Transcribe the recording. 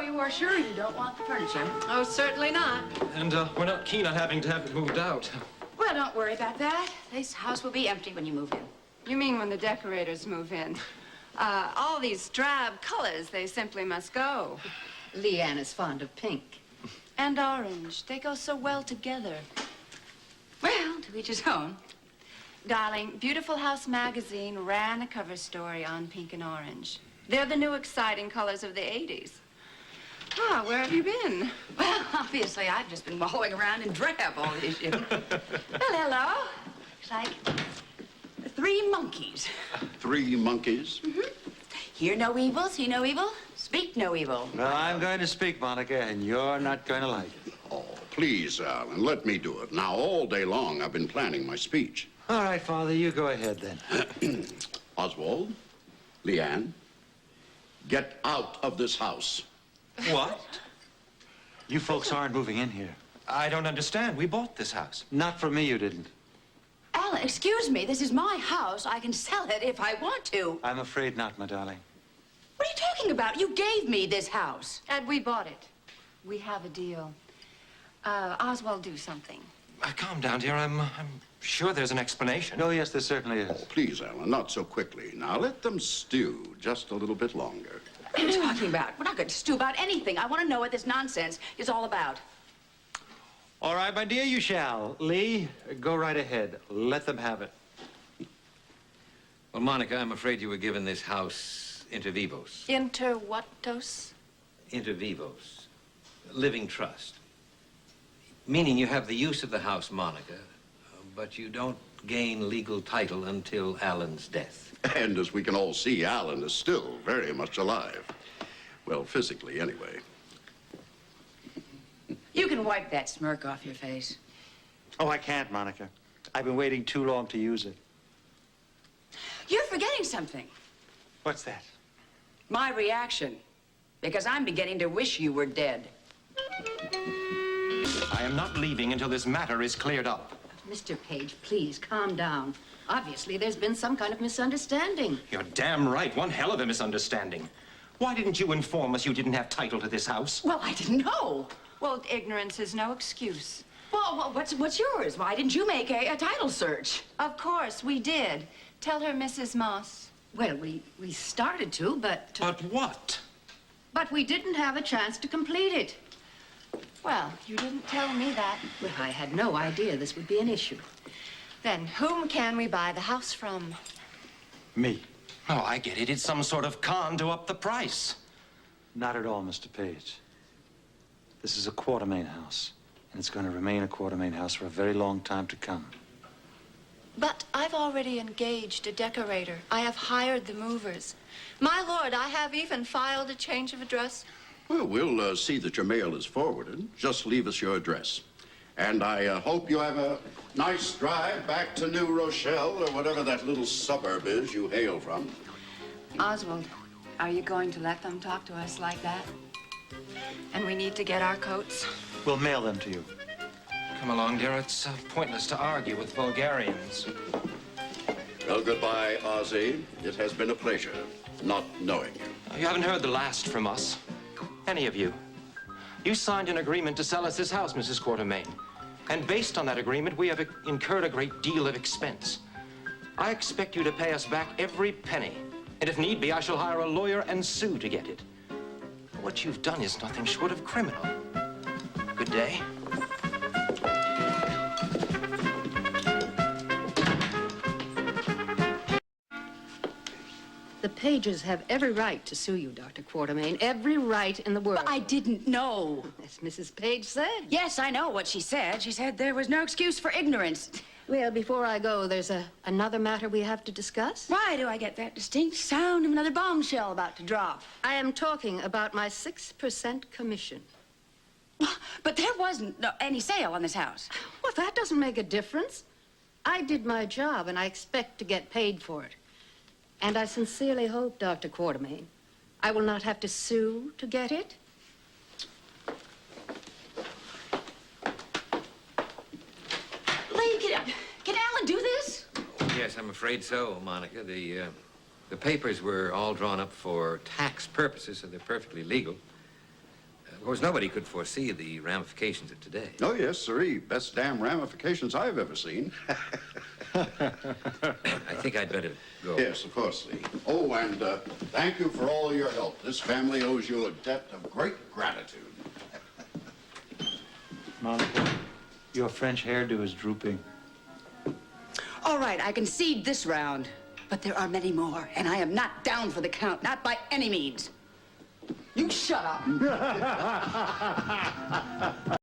you are sure you don't want the furniture? Oh, certainly not. And we're not keen on having to have it moved out. Well, don't worry about that. This house will be empty when you move in. You mean when the decorators move in? All these drab colors, they simply must go. Leanne is fond of pink. And orange. They go so well together. Well, to each his own. Darling, Beautiful House magazine ran a cover story on pink and orange. They're the new exciting colors of the 80s. Ah, where have you been? Well, obviously, I've just been wallowing around in drab all these years. Well, hello. Looks like 3 monkeys. 3 monkeys? Hear no evil, see no evil, speak no evil. Well, I'm going to speak, Monica, and you're not going to like it. Oh, please, Alan, let me do it. Now, all day long, I've been planning my speech. All right, Father, you go ahead then. Oswald, Leanne, get out of this house. What? You folks aren't moving in here. I don't understand. We bought this house. Not for me, you didn't. Alan, excuse me, this is my house. I can sell it if I want to. I'm afraid not, my darling. What are you talking about? You gave me this house. And we bought it. We have a deal. Oswald, do something. Calm down, dear. I'm sure there's an explanation. Oh, yes, there certainly is. Oh, please, Alan, not so quickly. Now, let them stew just a little bit longer. What are you talking about? We're not going to stew about anything. I want to know what this nonsense is all about. All right, my dear, you shall. Lee, go right ahead. Let them have it. Well, Monica, I'm afraid you were given this house inter vivos. Inter what dos? Inter vivos. Living trust. Meaning you have the use of the house, Monica, but you don't gain legal title until Alan's death. And as we can all see, Alan is still very much alive. Well, physically, anyway. You can wipe that smirk off your face. Oh, I can't, Monica. I've been waiting too long to use it. You're forgetting something. What's that? My reaction. Because I'm beginning to wish you were dead. I am not leaving until this matter is cleared up. Mr. Page, please calm down. Obviously, there's been some kind of misunderstanding. You're damn right. One hell of a misunderstanding. Why didn't you inform us you didn't have title to this house? Well, I didn't know. Well, ignorance is no excuse. Well, what's yours? Why didn't you make a title search? Of course, we did. Tell her, Mrs. Moss. Well, we started to, but... But what? But we didn't have a chance to complete it. Well, you didn't tell me that. Well, I had no idea this would be an issue. Then whom can we buy the house from? Me. Oh, I get it. It's some sort of con to up the price. Not at all, Mr. Page. This is a Quartermain house, and it's going to remain a Quartermain house for a very long time to come. But I've already engaged a decorator. I have hired the movers. My lord, I have even filed a change of address. Well, we'll see that your mail is forwarded. Just leave us your address. And I hope you have a nice drive back to New Rochelle, or whatever that little suburb is you hail from. Oswald, are you going to let them talk to us like that? And we need to get our coats. We'll mail them to you. Come along, dear. It's pointless to argue with vulgarians. Well, goodbye, Ozzie. It has been a pleasure not knowing you. You haven't heard the last from us. Any of you. You signed an agreement to sell us this house, Mrs. Quartermain. And based on that agreement, we have incurred a great deal of expense. I expect you to pay us back every penny. And if need be, I shall hire a lawyer and sue to get it. What you've done is nothing short of criminal. Good day. The Pages have every right to sue you, Dr. Quartermain. Every right in the world. But I didn't know. As Mrs. Page said. Yes, I know what she said. She said there was no excuse for ignorance. Well, before I go, there's another matter we have to discuss. Why do I get that distinct sound of another bombshell about to drop? I am talking about my 6% commission. But there wasn't any sale on this house. Well, that doesn't make a difference. I did my job, and I expect to get paid for it. And I sincerely hope, Dr. Quartermain, I will not have to sue to get it. Lee, can Alan do this? Yes, I'm afraid so, Monica. The papers were all drawn up for tax purposes, so they're perfectly legal. Of course, nobody could foresee the ramifications of today. Oh, yes, sirree. Best damn ramifications I've ever seen. I think I'd better go. Yes, of course, Lee. Oh, and thank you for all your help. This family owes you a debt of great gratitude. Monica, your French hairdo is drooping. All right, I concede this round. But there are many more, and I am not down for the count, not by any means. You shut up.